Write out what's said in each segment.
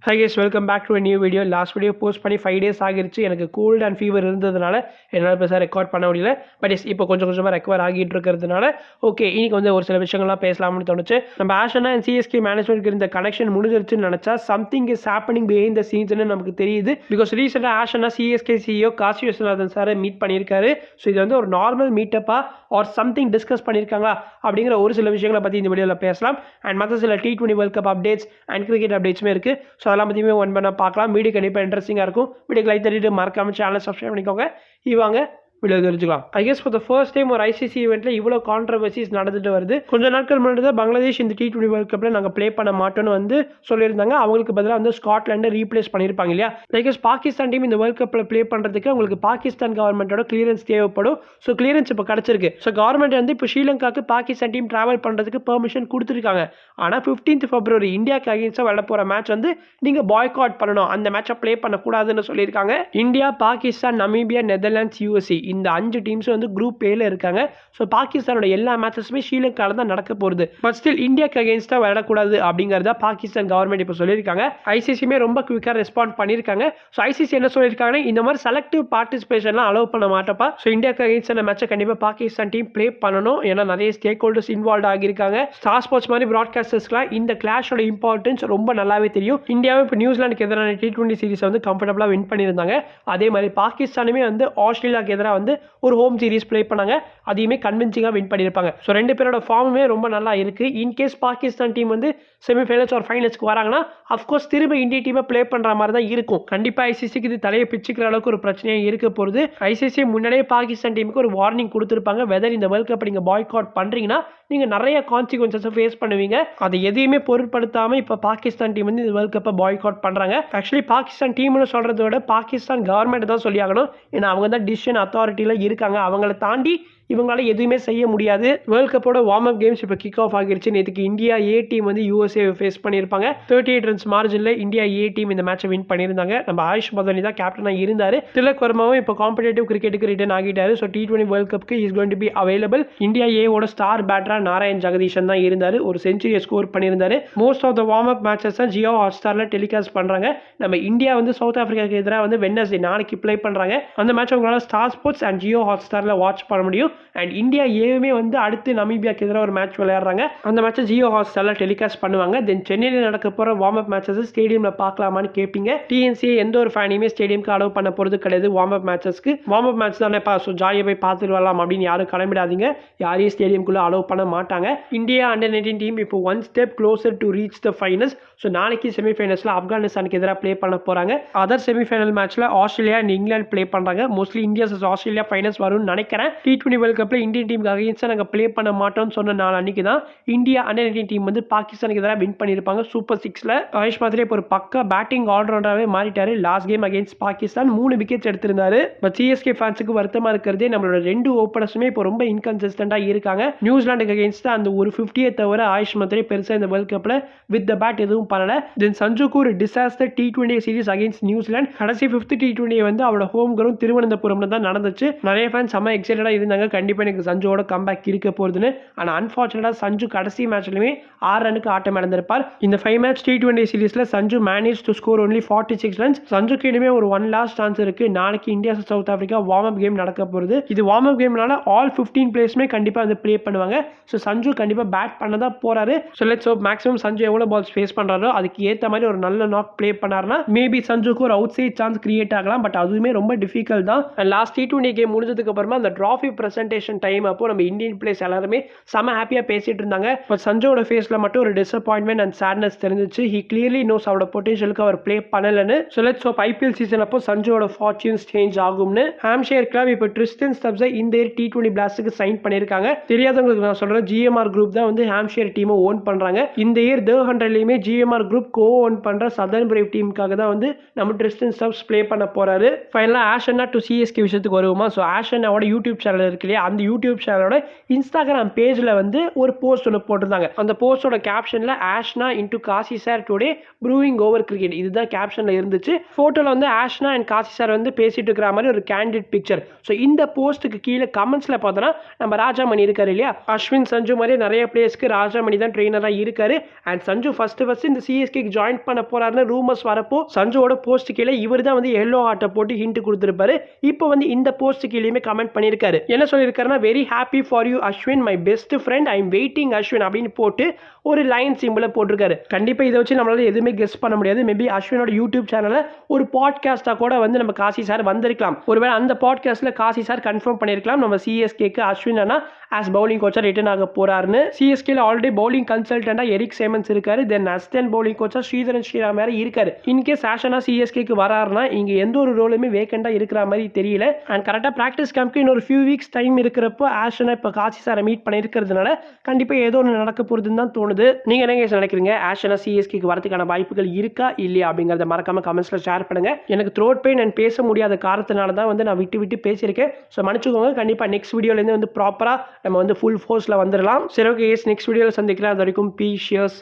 Hi guys, welcome back to a new video. Last video post பண்ணி 5 days ஆகிருச்சு. எனக்கு cold and fever இருந்ததுனால என்னால் பெருசாக ரெக்கார்ட் பண்ண முடியல. பட் இப்போ கொஞ்சம் கொஞ்சமாக ரெக்கவர் ஆகிட்டு இருக்கிறதுனால ஓகே இன்னைக்கு வந்து ஒரு சில விஷயங்கள்லாம் பேசலாம்னு தோணுச்சு. நம்ம ஆஷனா அண்ட் சிஎஸ்கே மேனேஜ்மெண்ட்க்கு இருந்த கனெக்ஷன் முடிஞ்சிருச்சுன்னு நினச்சா something is happening behind the சீன்ஸ்னு நமக்கு தெரியுது. பிகாஸ் ரீசெண்டாக ஆஷனா சிஎஸ்கே சிஇஓ காசி விஸ்வநாதன் சாரை மீட் பண்ணியிருக்காரு. ஸோ இது வந்து ஒரு நார்மல் மீட்டப்பா ஆர் சம்திங் டிஸ்கஸ் பண்ணியிருக்காங்களா அப்படிங்கிற ஒரு சில விஷயங்களை பற்றி இந்த வீடியோவில் பேசலாம். அண்ட் மற்ற சில T20 world cup updates and cricket அப்டேட்ஸுமே இருக்குது. ஸோ அதெல்லாம் பற்றியுமே ஒன் பண்ண பார்க்கலாம். வீடியோ கண்டிப்பாக இன்ட்ரெஸ்டிங்காக இருக்கும். வீடியோக்கு லைக் தட்டிட்டு மறக்காம சேனலை சப்ஸ்கிரைப் பண்ணிக்கோங்க. இவாங்க வீடியோ தெரிஞ்சுக்கலாம். I guess for the first time ஒரு ஐசிசி ஈவெண்ட்ல இவ்வளோ கான்ட்ரவர்சிஸ் நடந்துட்டு வருது. கொஞ்ச நாட்கள் முன்னாடி தான் பங்களாதேஷ் இந்த T20 வேர்ல்ட் கப்ல நாங்கள் ப்ளே பண்ண மாட்டோம்னு வந்து சொல்லியிருந்தாங்க. அவங்களுக்கு பதிலாக வந்து ஸ்காட்லாண்டை ரீப்ளேஸ் பண்ணியிருப்பாங்க இல்லையா. லைக் பாகிஸ்தான் டீம் இந்த வேர்ல்ட் கப்ல ப்ளே பண்ணுறதுக்கு உங்களுக்கு பாகிஸ்தான் கவர்மெண்ட்டோட கிளியரன்ஸ் தேவைப்படும். ஸோ கிளியரன்ஸ் இப்போ கிடச்சிருக்கு. ஸோ கவர்மெண்ட் வந்து இப்போ ஸ்ரீலங்காவுக்கு பாகிஸ்தான் டீம் டிராவல் பண்ணுறதுக்கு பெர்மிஷன் கொடுத்துருக்காங்க. ஆனால் 15th February இந்தியாவுக்கு அகேன்ஸ்டாக விளையாட போகிற மேட்ச் வந்து நீங்கள் பாய்காட் பண்ணணும், அந்த மேட்சை ப்ளே பண்ணக்கூடாதுன்னு சொல்லியிருக்காங்க. India, Pakistan, Namibia, Netherlands, USA இந்த 5 டீம்ஸ் வந்து குரூப் ஏல இருக்காங்க. ஸோ பாகிஸ்தானோட எல்லா மேட்சஸுமே ஸ்ரீலங்காவில் தான் நடக்க போகுது. பட் ஸ்டில் இந்தியாவுக்கு அகேன்ஸ்டாக விளையாடக்கூடாது அப்படிங்கிறத பாகிஸ்தான் கவர்மெண்ட் இப்போ சொல்லியிருக்காங்க. ஐசிசியுமே ரொம்ப குவிக்காக ரெஸ்பாண்ட் பண்ணியிருக்காங்க. ஸோ ஐசிசி என்ன சொல்லியிருக்காங்கன்னா இந்த மாதிரி செலக்டிவ் பார்ட்டிசிபேஷன்லாம் அலோவ் பண்ண மாட்டப்பா. ஸோ இந்தியாவுக்கு அகேன்ஸ்டான மேட்சை கண்டிப்பாக பாகிஸ்தான் டீம் ப்ளே பண்ணணும். ஏன்னா நிறைய ஸ்டேக் ஹோல்டர்ஸ் இன்வால்வ் ஆகியிருக்காங்க. ஸ்டார் ஸ்போர்ட்ஸ் மாதிரி ப்ராட்காஸ்டர்ஸ்க்குலாம் இந்த கிளாஷோட இம்பார்ட்டன்ஸ் ரொம்ப நல்லாவே தெரியும். இந்தியாவை இப்போ நியூசிலாந்துக்கு எதிரான T20 சீரிஸ் வந்து கம்ஃபர்டபுளாக வின் பண்ணியிருந்தாங்க. அதே மாதிரி பாகிஸ்தானுமே வந்து ஆஸ்திரேலியாவுக்கு எதிராக வந்து ஒரு ஹோம் சீரிஸ் ப்ளே பண்ணாங்க. அதையுமே கன்வின்சிங்காக வின் பண்ணியிருப்பாங்க. ஸோ ரெண்டு பேரோட ஃபார்முமே ரொம்ப நல்லா இருக்குது. இன்கேஸ் பாகிஸ்தான் டீம் வந்து செமிஃபைனல்ஸ் ஒரு ஃபைனல்ஸ்க்கு வராங்கன்னா அஃப்கோர்ஸ் திரும்ப இந்திய டீமை ப்ளே பண்ணுற மாதிரி தான் இருக்கும். கண்டிப்பாக ஐசிசிக்கு இது தலையை பிச்சுக்கிற அளவுக்கு ஒரு பிரச்சனையாக இருக்க போகுது. ஐசிசி முன்னாடியே பாகிஸ்தான் டீமுக்கு ஒரு வார்னிங் கொடுத்துருப்பாங்க. வெதர் இந்த வேர்ல்ட் கப் நீங்கள் பாய்காட் பண்ணுறீங்கன்னா நீங்கள் நிறைய கான்சிக்வன்சஸை ஃபேஸ் பண்ணுவீங்க. அதை எதையுமே பொருட்படுத்தாமல் இப்போ பாகிஸ்தான் டீம் வந்து இந்த வேர்ல்ட் கப்பை பாய்காட் பண்ணுறாங்க. ஆக்சுவலி பாகிஸ்தான் டீம்னு சொல்கிறத விட பாகிஸ்தான் கவர்மெண்ட் தான் சொல்லி ஆகணும். ஏன்னா அவங்க தான் டிசிஷன் அத்தாரிட்டியில் இருக்காங்க. அவங்கள தாண்டி இவங்களால எதுவுமே செய்ய முடியாது. வேர்ல்ட் கப்போட வார்ம் அப் கேம்ஸ் இப்போ கிக் ஆஃப் ஆகிருச்சு. நேற்றுக்கு இந்தியா ஏ டீம் வந்து யூஎஸ்ஏ ஃபேஸ் பண்ணியிருப்பாங்க. 38 ரன்ஸ் மார்ஜினில் இந்தியா ஏ டீம் இந்த மேட்சை வின் பண்ணியிருந்தாங்க. நம்ம ஆயுஷ் மதனி தான் கேப்டனாக இருந்தார். திலக் வர்மாவும் இப்போ காம்படேட்டிவ் கிரிக்கெட்டுக்கு ரிட்டர்ன் ஆகிட்டாரு. ஸோ T20 வேர்ல்ட் கப்புக்கு is going to be available. India ஏவோட ஸ்டார் பேட்டரா நாராயண் ஜெகதீஷன் தான் இருந்தார். ஒரு செஞ்சுரியை ஸ்கோர் பண்ணியிருந்தாரு. Most of the warm up matches தான் ஜியோ ஹாட்ஸ்டாரில் டெலிகாஸ்ட் பண்ணுறாங்க. நம்ம இந்தியா வந்து சவுத் ஆஃப்ரிக்காவுக்கு எதிராக வந்து வெட்னஸ்டே நாளைக்கு ப்ளே பண்ணுறாங்க. அந்த மேட்ச் உங்களால் ஸ்டார் ஸ்போர்ட்ஸ் அண்ட் ஜியோ ஹாட்ஸ்டாரில் வாட்ச் பண்ண முடியும். அண்ட் இந்தியா ஏவுமே வந்து அடுத்து நமீபியாக்கு எதிராக ஒரு மேட்ச் விளையாடுறாங்க. அந்த மேட்சை ஜியோ ஹாட்ஸ்டாரில் டெலிகாஸ்ட் பண்ணுவாங்க. தென் சென்னையில் நடக்க போகிற வார்ம் அப் மேட்சஸ் ஸ்டேடியமில் பார்க்கலாமான்னு கேட்பீங்க. டிஎன்சிஏ எந்த ஒரு ஃபேனையுமே ஸ்டேடியம்க்கு அலோவ் பண்ண போகிறது கிடையாது. வார்ம் அப் மேட்சஸ்க்கு வார்ம் அப் மேட்ச் தானேப்பா, ஸோ ஜாலியாக போய் பார்த்துட்டு வரலாம் அப்படின்னு யாரும் கிளம்பிடாதீங்க. யாரையும் ஸ்டேடியம்குள்ளே அலோவ் பண்ண மாட்டாங்க. இந்தியா அண்டர்-19 டீம் இப்போ one step closer to reach the finals. So நாளைக்கு செமிஃபைனல்ஸில் ஆப்கானிஸ்தானுக்கு எதிராக ப்ளே பண்ண போகிறாங்க. அதர் செமிஃபைனல் மேட்ச்சில் ஆஸ்திரேலியா அண்ட் இங்கிலாந்து ப்ளே பண்ணுறாங்க. மோஸ்ட்லி இந்தியா ஆஸ்திரேலியா ஃபைனல்ஸ் வரும்னு நினைக்கிறேன். T20 வேர்ல்ட் கப்பில் இந்தியன் டீமுக்கு அகைன்ஸ்டாக நாங்கள் ப்ளே பண்ண மாட்டோம்னு சொன்ன நாள் அன்றைக்கி தான் இந்தியா அண்டர்-19 டீம் வந்து பாகிஸ்தானுக்கு எதிராக வின் பண்ணியிருப்பாங்க சூப்பர் 6ல். ஆயுஷ் மாதிரி இப்போ ஒரு பக்கா பேட்டிங் ஆல்ரவுண்டராகவே மாறிட்டாரு. Last game against Pakistan 3 wickets எடுத்திருந்தாரு. பட் சிஎஸ்கே ஃபேன்ஸுக்கு வருத்தமாக இருக்கிறதே நம்மளோட 2 ஓப்பனர்ஸுமே இப்போ ரொம்ப இன்கன்சிஸ்டண்டாக இருக்காங்க. நியூசிலாண்டுக்கு அகேன்ஸ்டாக அந்த ஒரு 50 தவிர ஆயுஷ் மாதிரி பெருசாக இந்த வேர்ல்ட் கப்பில் வித் த பேட் எதுவும் பண்ணலை. தென் சஞ்சுக்கு ஒரு disaster T20 series against New Zealand. கடைசி 5th T20 வந்து அவரோட ஹோம் கிரவுண்ட் திருவனந்தபுரம்ல தான் நடந்துச்சு. நிறைய ஃபேன்ஸ் செம்ம எக்ஸைட்டடாக இருந்தாங்க. கண்டிப்பாக எனக்கு சஞ்சுவோட கம்பேக் இருக்க போகுதுன்னு. ஆனால் அன்ஃபார்ச்சுனேட்டாக சஞ்சு கடைசி மேட்ச்லையுமே 6 ரனுக்கு ஆட்டம் இழந்திருப்பார். இந்த 5 மேட்ச் T20 சீரிஸில் Sanju manage to score only 46 runs. சஞ்சுக்கு இனிமே ஒரு 1 லாஸ்ட் சான்ஸ் இருக்குது. நாளைக்கு India South Africa warm up game நடக்க போகுது. இது வார்ம் அப் கேம்னால ஆல் 15 பிளேயர்ஸுமே கண்டிப்பாக வந்து ப்ளே பண்ணுவாங்க. ஸோ சஞ்சு கண்டிப்பாக பேட் பண்ண தான் போறாரு. So let's hope maximum Sanju எவ்வளோ பால்ஸ் ஃபேஸ் பண்ணுறாரோ அதுக்கு ஏற்ற மாதிரி ஒரு நல்ல நாக் ப்ளே பண்ணாருன்னா மேபி சஞ்சுக்கு ஒரு அவுட் சைட் சான்ஸ் கிரியேட் ஆகலாம். பட் அதுவுமே ரொம்ப டிஃபிகல்ட் தான். லாஸ்ட் T20 கேம் முடிஞ்சதுக்கு அப்புறமா அந்த ட்ராஃபி பிரசன்டேஷன் டைம் அப்போ நம்ம இந்தியன் பிளேயர்ஸ் எல்லாருமே செம ஹாப்பியாக பேசிட்டு இருந்தாங்க. பட் சஞ்சுவோட ஃபேஸில் மட்டும் ஒரு டிசப்பாயின்மெண்ட் அண்ட் சேட்னஸ் தெரிஞ்சிச்சு. ஹி கிளியர்லி நோஸ் அவரோட பொட்டன்ஷியலுக்கு அவர் ப்ளே பண்ணலன்னு. So let's hope IPL season அப்போ சஞ்சுவோட ஃபார்ச்சூன்ஸ் சேஞ்ச் ஆகும்னு. ஹாம்ஷயர் கிளப் இப்போ ட்ரிஸ்டன் ஸ்டப்ஸை இந்த T20 பிளாஸ்டுக்கு சைன் பண்ணியிருக்காங்க. தெரியாதவங்களுக்கு நான் சொல்கிறேன், GMR குரூப் தான் வந்து ஹாம்ஷயர் டீமை ஓன் பண்ணுறாங்க. இந்த இயர் The 100லையுமே GMR குரூப் கோ ஓன் பண்ணுற சதர்ன் பிரேவ் டீமுக்காக தான் வந்து நம்ம ட்ரிஸ்டன் ஸ்டப்ஸ் ப்ளே பண்ண போகிறாரு. ஃபைனலாக ஆஷன்னா டு சிஎஸ்கே விஷயத்துக்கு வருவோமா. ஸோ ஆஷன்னாவோட யூடியூப் சேனல் இருக்கு இல்லையா, இல்லையா, அந்த யூடியூப் சேனலோட இன்ஸ்டாகிராம் பேஜில் வந்து ஒரு போஸ்ட் ஒன்று போட்டிருந்தாங்க. அந்த போஸ்டோட கேப்ஷனில் Ashna into Kasi sir today brewing over cricket இதுதான் கேப்ஷனில் இருந்துச்சு. ஃபோட்டோவில் வந்து ஆஷ்னா அண்ட் காசி சார் வந்து பேசிட்டு இருக்கிற மாதிரி ஒரு கேண்டிட் பிக்சர். ஸோ இந்த போஸ்ட்டுக்கு கீழே கமெண்ட்ஸில் பார்த்தோன்னா நம்ம ராஜாமணி இருக்காரு இல்லையா, அஸ்வின் சஞ்சு மாதிரி நிறைய பிளேயர்ஸ்க்கு ராஜாமணி தான் ட்ரெயினராக இருக்காரு. அண்ட் சஞ்சு ஃபர்ஸ்ட் இந்த சிஎஸ்கேக்கு ஜாயின் பண்ண போறாருன்னு ரூமர்ஸ் வரப்போ சஞ்சுவோட போஸ்ட் கீழே இவர் தான் வந்து எல்லோ ஆர்ட்டை போட்டு ஹிண்ட் கொடுத்துருப்பாரு. இப்போ வந்து இந்த போஸ்ட் கீழேயுமே கமெண்ட் பண்ணியிருக்காரு. என்ன சொல்லியிருக்காருன்னா, very happy for you Ashwin, my best friend, I am waiting Ashwin அப்படின்னு போட்டு ஒரு லைன் சிம்பிளை போட்டிருக்காரு. கண்டிப்பாக இதை வச்சு நம்மளால எதுவுமே கெஸ் பண்ண முடியாது. மேபி அஸ்வினோட யூடியூப் சேனலில் ஒரு பாட்காஸ்ட்டாக கூட வந்து நம்ம காசி சார் வந்திருக்கலாம். ஒருவேளை அந்த பாட்காஸ்ட்டில் காசி சார் கன்ஃபார்ம் பண்ணியிருக்கலாம் நம்ம சிஎஸ்கேக்கு அஸ்வின் அண்ணா ஆஸ் பவுலிங் கோச்சா ரிட்டர்ன் ஆக போறாருன்னு. சிஎஸ்கேல ஆல்ரெடி பவுலிங் கன்சல்டன்டா எரிக் சேமன்ஸ் இருக்காரு. தென் அசிஸ்டன்ட் பவுலிங் கோச்சா ஸ்ரீதரன் ஸ்ரீராம் வேற இருக்காரு. இன்கேஸ் ஆஷனா சிஎஸ்கேக்கு வராருன்னா இங்க எந்த ஒரு ரோலுமே வேகண்டா இருக்கிற மாதிரி தெரியல. அண்ட் கரெக்டாக ப்ராக்டிஸ் கேம்ப்க்கு இன்னொரு ஃபியூ வீக்ஸ் டைம் இருக்கிறப்போ ஆஷனா இப்போ காசி சாரை மீட் பண்ணியிருக்கிறதுனால கண்டிப்பாக ஏதோ ஒன்று நடக்க போகுதுன்னு தான் தோணுது. நீங்க என்ன நினைக்கிறீங்க? ஆஷனா சிஎஸ்கேக்கு வரதுக்கான வாய்ப்புகள் இருக்கா இல்லையா அப்படிங்கிறத மறக்காம கமெண்ட்ஸ்ல ஷேர் பண்ணுங்க. எனக்கு த்ரோட் பெயின் அண்ட் பேச முடியாத காரணத்தினால தான் வந்து நான் விட்டு பேசியிருக்கேன். ஸோ மன்னிச்சுக்கோங்க. கண்டிப்பாக நெக்ஸ்ட் வீடியோலேருந்து வந்து ப்ராப்பராக நம்ம வந்து ஃபுல் ஃபோர்ஸில் வந்துடலாம். சரி, ஓகே, நெக்ஸ்ட் வீடியோவில் சந்திக்கலாம். அது வரைக்கும் பீஸ்,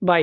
பை.